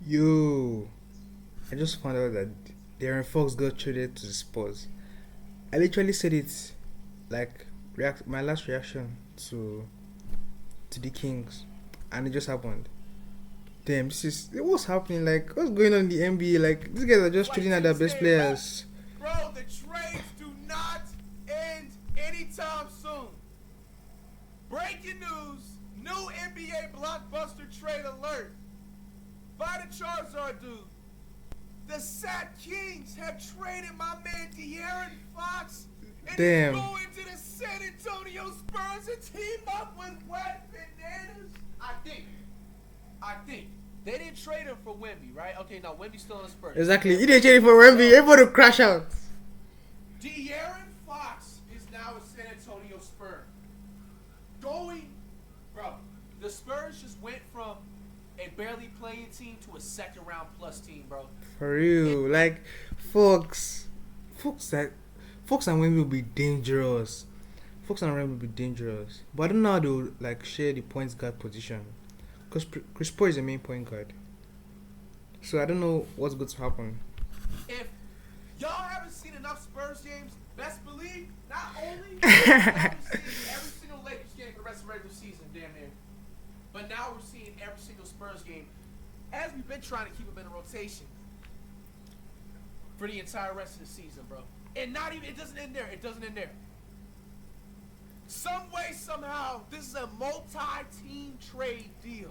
Yo, I just found out that Darren Fox got traded to the Spurs. I literally said it like my last reaction to the Kings, and it just happened. Damn, this is what's happening. Like, what's going on in the NBA? Like, these guys are It's just like trading at their best Tuesday, bro. players. Bro, the trades do not end anytime soon. Breaking news: new NBA blockbuster trade alert. By the Charizard dude. The Sat Kings have traded my man De'Aaron Fox and he's Damn, going to the San Antonio Spurs and team up with Wet Bananas. I think. They didn't trade him for Wemby, right? Okay, now Wemby's still on the Spurs. exactly. He didn't trade for Wemby. Everybody will crash out. De'Aaron Fox is now a San Antonio Spur. Bro, the Spurs just went from a barely playing team to a second round plus team, bro. For real, like Fox, Fox that Fox and Wemby will be dangerous. Fox and Wemby will be dangerous. But I don't know how they'll like share the point guard position. Because Chris Paul is the main point guard. So I don't know what's going to happen. If y'all haven't seen enough Spurs games, best believe not only have we seen every single Lakers game for the rest of the regular season, damn near, but now we're seeing every single Spurs game as we've been trying to keep them in a rotation for the entire rest of the season, bro. And not even, it doesn't end there. It doesn't end there. Some way, somehow, this is a multi-team trade deal.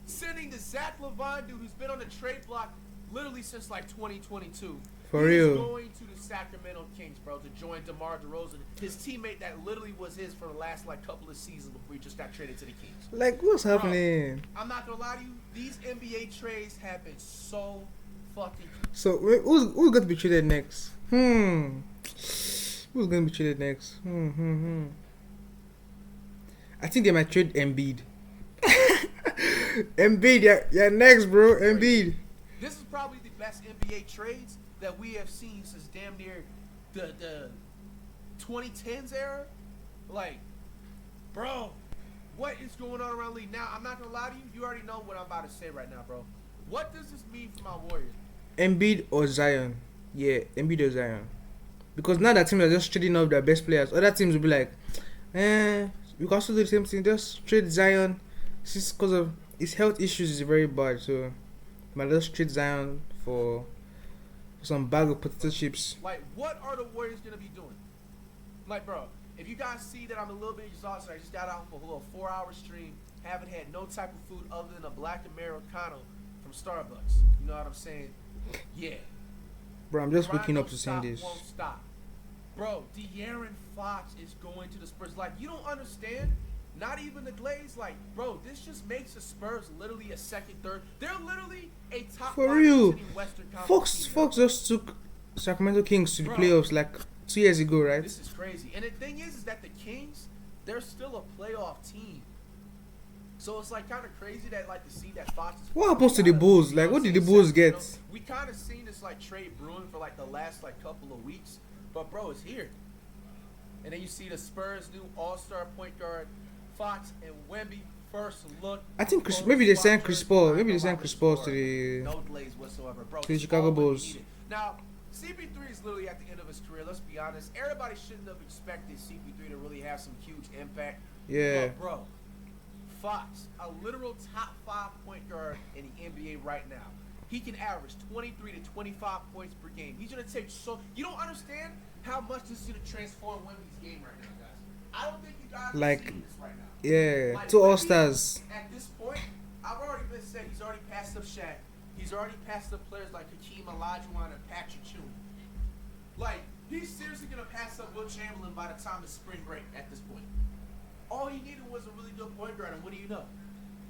Sending the Zach LaVine dude who's been on the trade block literally since like 2022. For He's real. going to the Sacramento Kings, bro, to join DeMar DeRozan, his teammate that literally was his for the last like couple of seasons before he just got traded to the Kings. Like, what's happening? I'm not gonna lie to you, these NBA trades have been so fucking. So, who's going to be traded next? Who's going to be traded next? I think they might trade Embiid. Embiid, yeah, next, bro. Embiid. This is probably the best NBA trades that we have seen since damn near the 2010s era. Like, bro, what is going on around the league now? I'm not gonna lie to you. You already know what I'm about to say right now, bro. What does this mean for my Warriors? Embiid or Zion? Yeah, Embiid or Zion. Because now that teams are just trading off their best players. Other teams will be like, we can also do the same thing. Just trade Zion. This because of his health issues is very bad. So, might just trade Zion for some bag of potato chips. Like, what are the Warriors gonna be doing? Like, bro, if you guys see that I'm a little bit exhausted, I just got out for a little 4-hour stream, haven't had no type of food other than a black Americano from Starbucks. You know what I'm saying? Yeah. Bro, I'm just Grind waking up don't to stop, saying this. Won't stop. Bro, De'Aaron Fox is going to the Spurs. Like, you don't understand. Not even the Glaze. Like, bro, this just makes the Spurs literally a second, third. They're literally a top For five real. team in Western Conference. Fox team, Fox just took Sacramento Kings to the Bro. playoffs like 2 years ago, right? This is crazy. And the thing is that the Kings, they're still a playoff team. So it's like kind of crazy that like to see that Fox is. What happens to the Bulls? Like, what did the Bulls get? We kind of seen this like trade brewing for like the last like couple of weeks, but bro, it's here. And then you see the Spurs' new All-Star point guard, Fox and Wemby. First look. I think maybe they signed Chris Paul. Maybe they signed Chris Paul to the no delays whatsoever, bro. to the Chicago Bulls. Now, CP3 is literally at the end of his career. Let's be honest. Everybody shouldn't have expected CP3 to really have some huge impact. Yeah. But bro, Fox, a literal top 5 point guard in the NBA right now. He can average 23 to 25 points per game. He's gonna take so. You don't understand how much this is gonna transform Wemby's game right now, guys. I don't think you guys Like, are seeing this right now. Yeah, Like, two Wemby, All Stars. At this point, I've already been said he's already passed up Shaq. He's already passed up players like Hakeem Olajuwon and Patrick Ewing. Like, he's seriously gonna pass up Will Chamberlain by the time of spring break. At this point, all he needed was a really good point guard, and what do you know?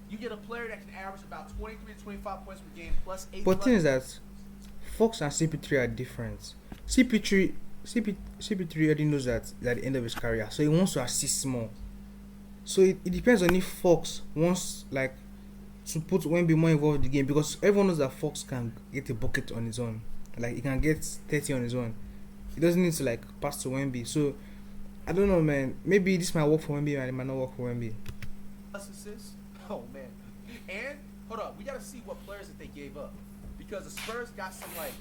You get a player that can average about 23 to 25 points per game plus 8. But thing is that Fox and CP3 are different. CP3 already knows that at the end of his career, so he wants to assist more. So it depends on if Fox wants like to put Wemby more involved in the game, because everyone knows that Fox can get a bucket on his own. Like, he can get 30 on his own. He doesn't need to like pass to Wemby. So I don't know, man. Maybe this might work for Wemby and it might not work for Wemby. Assists. Oh man, and hold up. We gotta see what players that they gave up, because the Spurs got some like,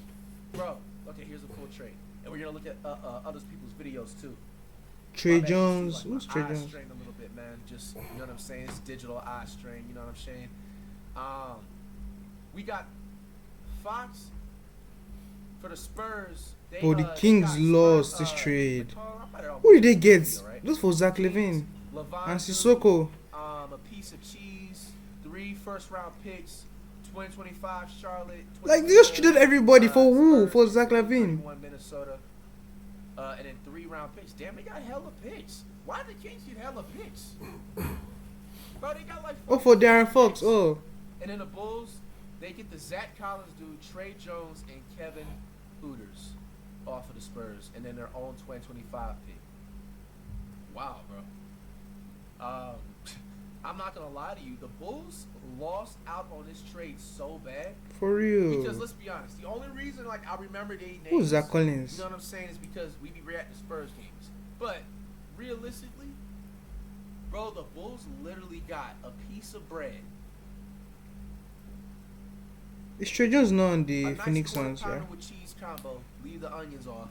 bro. Okay, here's a full trade, and we're gonna look at other people's videos too. Trey My bad, Jones. see, like, Who's my Trey eye Jones? strained a little bit, man. Just, you know what I'm saying? It's digital eye strain. You know what I'm saying? We got Fox for the Spurs. They, Bro, the they Kings got lost Spurs, this trade. McCollum, Who did they get? video, right? Just for Zach Kings, Levine Levine, and Sissoko. a piece of cheese, 3 first-round picks, 2025 Charlotte. Like, they just traded everybody for who? Spurs, For Zach Levine. 31 Minnesota, and then 3-round picks. Damn, they got hella picks. Why did the Kings get hella picks? Bro, they got like. Oh, for Darren picks. Fox. Oh. And then the Bulls, they get the Zach Collins dude, Trey Jones, and Kevin Hooters off of the Spurs, and then their own 2025 pick. Wow, bro. I'm not gonna lie to you. The Bulls lost out on this trade so bad. For real. Because let's be honest, the only reason like I remember their names, Who's Zach Collins? you know what I'm saying, is because we be at the Spurs games. But realistically, bro, the Bulls literally got a piece of bread. Is Trey Jones not on A the nice Phoenix quarter Suns, pounder yeah? with cheese combo. Leave the onions off.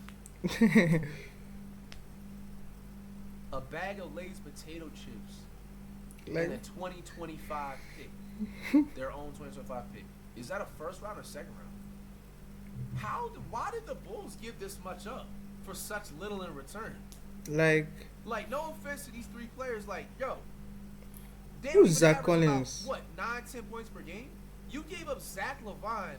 A bag of Lay's potato chips. And a Like, 2025 pick. Their own 2025 pick. Is that a first round or second round? Why did the Bulls give this much up for such little in return? like, No offense to these 3 players, like, yo. They Who's would Zach average about, Collins? what, 9-10 points per game? You gave up Zach Levine,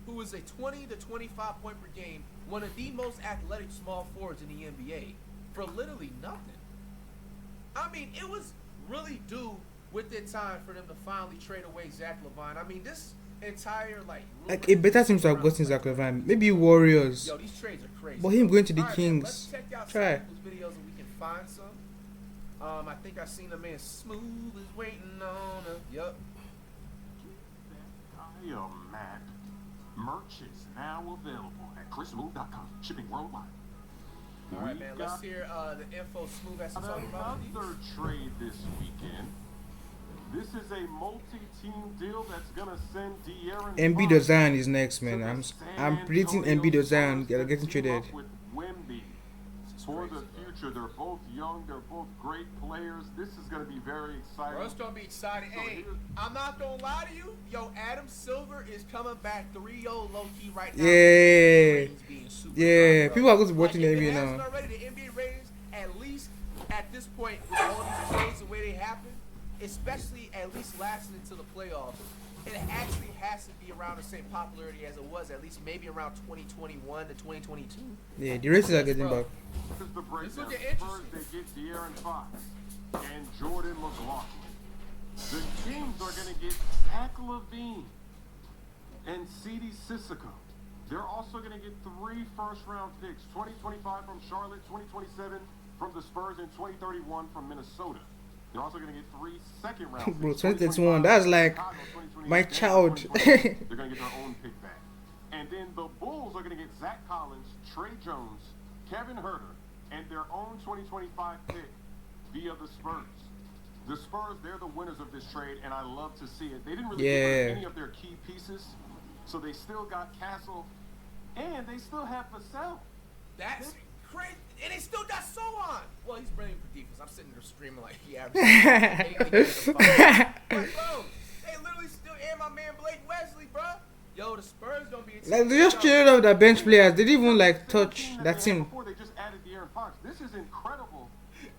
who is a 20 to 25 point per game, one of the most athletic small forwards in the NBA, for literally nothing. I mean, it was really due within time for them to finally trade away Zach Levine. I mean, this entire a better team to have gotten Zach Levine. Maybe Warriors. Yo, these trades are crazy. But him going to the All right, Kings. man, let's check out Try. some people's videos and we can find some. I think I seen a man Smooth is waiting on a. Yup. I am Matt. Merch is now available at chrismove.com. Shipping worldwide. All right, man. Let's hear the info Smooth has to talk about. Another trade this weekend. This is a multi-team deal that's gonna send De'Aaron Embiid Fox or Zion is next, man. to the I'm San predicting Antonio Embiid or Zion Spurs are getting to team traded. up with Wemby. For the future, they're both young, they're both great players. This is gonna be very exciting. Bro, it's gonna be exciting. So Hey, here's- I'm not gonna lie to you. Yo, Adam Silver is coming back 3-0 low key right now. Yeah. Ratings being super Yeah, high, bro. people are going to be watching if the it NBA hasn't now. already, the NBA ratings, at least at this point, with all these trades the way they happen, especially at least lasting into the playoffs, it actually has to be around the same popularity as it was, at least maybe around 2021 to 2022. Yeah, the ratings are getting Bro. back. Here's the breakdown. looking Spurs, they get De'Aaron Fox and Jordan McLaughlin. The Kings are going to get Zach Levine and C.D. Sissoko. They're also going to get 3 first-round picks, 2025 from Charlotte, 2027 from the Spurs, and 2031 from Minnesota. They're also going to get 3 second-round picks. Bro, 2031, that's like my child. They're going to get their own pick back. And then the Bulls are going to get Zach Collins, Trey Jones, Kevin Huerter, and their own 2025 pick via the Spurs. The Spurs, they're the winners of this trade, and I love to see it. They didn't really give up any of their key pieces, so they still got Castle, and they still have Vassell. That's crazy. And they still got So on. Well, he's brilliant for defense. I'm sitting there screaming like he averages. But bro, they literally still and my man Blake Wesley, bro. Yo, the Spurs gonna be. Like, they just traded off the bench players. They didn't even like touch that team. Before they just added De'Aaron Fox. This is incredible.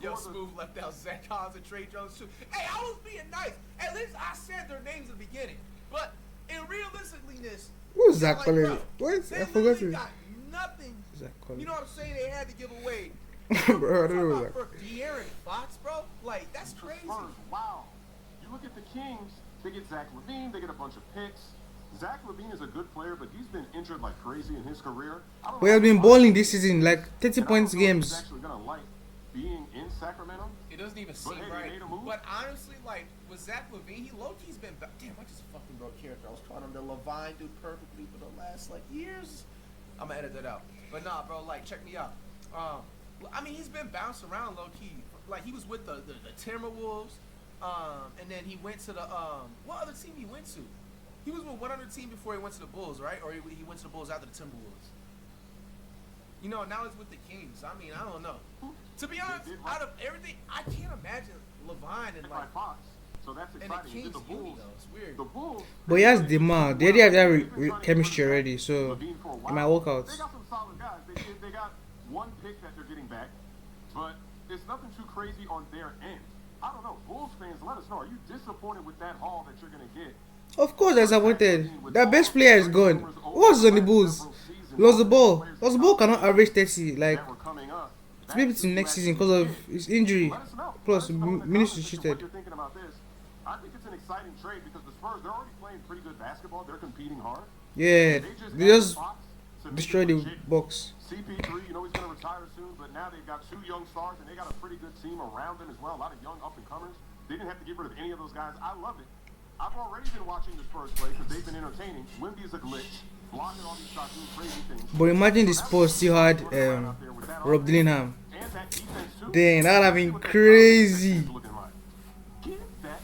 Yo, for the- Smooth left out Zach Collins and Trey Jones too. Hey, I was being nice. At least I said their names at the beginning. But in realistically-ness, Who's Zach like, Collins? bro, What? they I forgot literally his. got nothing. Zach Collins. You know what I'm saying? They had to give away. Bro, I don't know Talking that. about for De'Aaron Fox, bro. Like that's The crazy. Spurs, wow. You look at the Kings, they get Zach Levine, they get a bunch of picks. Zach Levine is a good player, but he's been injured like crazy in his career. I don't We know have been why. balling this season, like 30 And I don't points know if games. He's actually gonna like being in Sacramento. It doesn't even But seem hey, they right. made a move. But honestly, like with Zach Levine, he low-key's been. Damn, I just fucking broke character. I was calling him the Levine dude perfectly for the last like years. I'm gonna edit that out. But nah, bro, like check me out. I mean, he's been bounced around low-key. Like he was with the Timberwolves. And then he went to the what other team he went to? He was with one other team before he went to the Bulls, right? Or he went to the Bulls after the Timberwolves. You know, now he's with the Kings. I mean, I don't know. To be honest, out of everything, I can't imagine Levine and like Fox. So that's and the exciting. Kings. The Bulls. Though. It's weird. The Bulls. But he has demand. They already have that chemistry already, so it might work out. They got some solid guys. They got one pick that they're getting back, but it's nothing too crazy on their end. I don't know. Bulls fans, let us know. Are you disappointed with that haul that you're going to get? Of course, as I wanted. Their best player is gone. What's on the Bulls? Lost the ball. Lost the ball cannot average 30. Like, maybe to next season because of his injury. Plus, minutes restricted. I think it's an exciting trade because the Spurs, they're already playing pretty good basketball. They're competing hard. Yeah, they just destroyed the Bucks. CP3, you know he's going to retire soon, but now they've got two young stars and they got a pretty good team around them as well. A lot of young up-and-comers. They didn't have to get rid of any of those guys. I love it. I've already been watching the Spurs play because they've been entertaining. Wemby's a glitch, blocking all these shots, doing crazy things. But imagine the Spurs still had Rob Dillingham. Dang, that would have been crazy.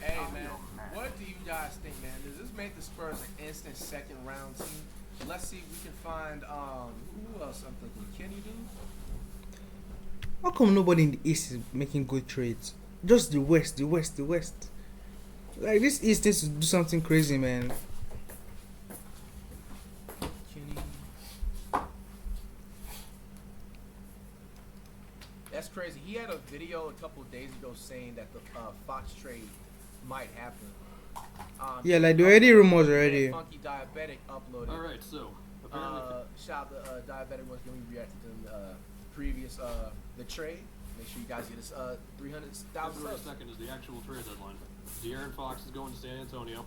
Hey man, what do you guys think, man? Does this make the Spurs an instant second round team? Let's see if we can find who else I'm thinking. Can you do? How come nobody in the East is making good trades? Just the West. Like this East needs to do something crazy, man. That's crazy. He had a video a couple of days ago saying that the Fox trade might happen. Yeah, like there are already rumors already. Funky Diabetic uploaded. All right, so apparently, shout out to Diabetic was going to react to the previous the trade. Make sure you guys get us 300,000. February 2nd is the actual trade deadline. De'Aaron Fox is going to San Antonio,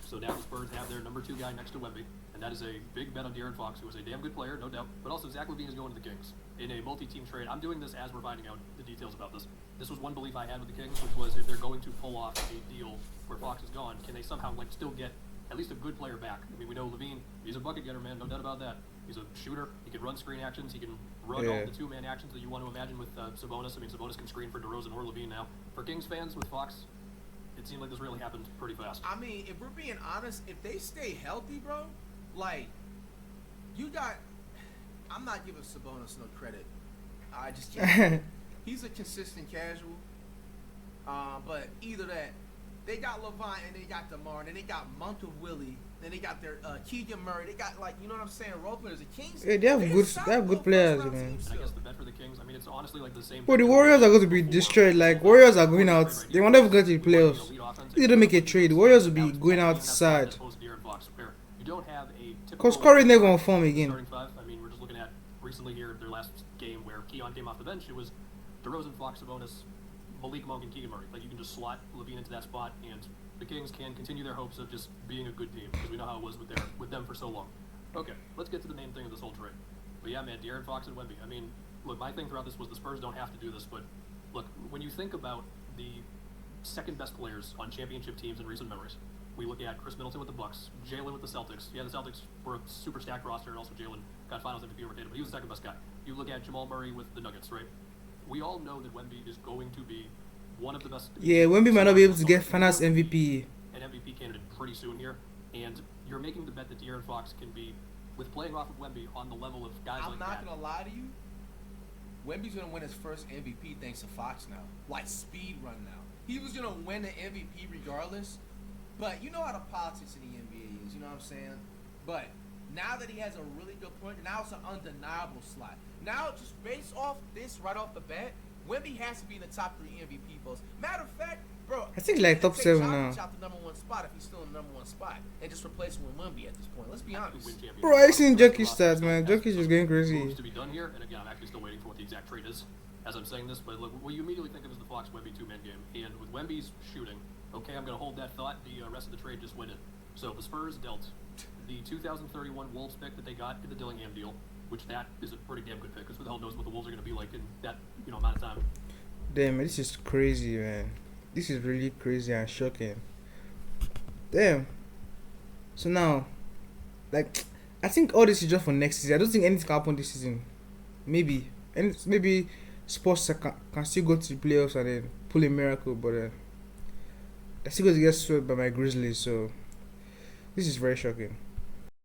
so now the Spurs have their number 2 guy next to Wemby, and that is a big bet on De'Aaron Fox, who is a damn good player, no doubt. But also Zach LaVine is going to the Kings in a multi-team trade. I'm doing this as we're finding out the details about this. This was one belief I had with the Kings, which was if they're going to pull off a deal where Fox is gone, can they somehow like still get at least a good player back? I mean, we know LaVine, he's a bucket getter, man, no doubt about that. He's a shooter. He can run screen actions. He can run all the two-man actions that you want to imagine with Sabonis. I mean, Sabonis can screen for DeRozan or LaVine now. For Kings fans with Fox, it seemed like this really happened pretty fast. I mean, if we're being honest, if they stay healthy, bro, like, you got... I'm not giving Sabonis no credit. I just can't. He's a consistent casual. But either that, they got Levine and they got DeMar, and then they got Monk of Willie. Then they got their Keegan Murray. They got, like, you know what I'm saying, role players. The Kings. Yeah, they have good players, man. And I guess the bet for the Kings, I mean, it's honestly like the same. But the Warriors are going to be destroyed. Like, Warriors are going out. They will never get to the playoffs. If they don't make a trade, the Warriors will be going out sad. You don't have a Because Curry never going to form again. I mean, we're just looking at recently here, their last game where Keon came off the bench. It was DeRozan, Fox, Sabonis, Malik Monk, and Keegan Murray. Like, you can just slot LaVine into that spot, and the Kings can continue their hopes of just being a good team, because we know how it was with them for so long. Okay, let's get to the main thing of this whole trade. But yeah, man, De'Aaron Fox and Wemby. I mean, look, my thing throughout this was the Spurs don't have to do this, but look, when you think about the second best players on championship teams in recent memories, we look at Chris Middleton with the Bucks, Jalen with the Celtics. Yeah, the Celtics were a super stacked roster, and also Jalen got Finals MVP over Tatum, but he was the second best guy. You look at Jamal Murray with the Nuggets, right? We all know that Wemby is going to be one of the best. Yeah, Wemby might not be able to get Finals MVP. An MVP candidate pretty soon here, and you're making the bet that De'Aaron Fox can be, with playing off of Wemby on the level of guys like that. I'm not gonna lie to you. Wemby's gonna win his first MVP thanks to Fox now. Like speed run now. He was gonna win the MVP regardless, but you know how the politics in the NBA is. You know what I'm saying? But now that he has a really good point, now it's an undeniable slot. Now just based off this right off the bat, Wemby has to be in the top 3 MVP votes. Matter of fact, bro, I think like top 7 now. Out the number 1 spot if he's still in the number 1 spot, and just replace him with Wemby at this point. Let's be honest. Bro, I seen Jokic stats, man. Jokic is getting crazy. To be done here, and again, I'm actually still waiting for what the exact trade is as I'm saying this. But look, what you immediately think of is the Fox Wemby 2-man game, and with Wemby's shooting, okay, I'm gonna hold that thought. The rest of the trade just went in. So the Spurs dealt the 2031 Wolves pick that they got in the Dillingham deal, which that is a pretty damn good pick, because who the hell knows what the Wolves are gonna be like in that amount of time. Damn, this is crazy, man. This is really crazy and shocking. Damn. So now, like, I think all this is just for next season. I don't think anything can happen this season. Maybe. And maybe Spurs can still go to the playoffs and then pull a miracle, but they're still going to get swept by my Grizzlies. So this is very shocking.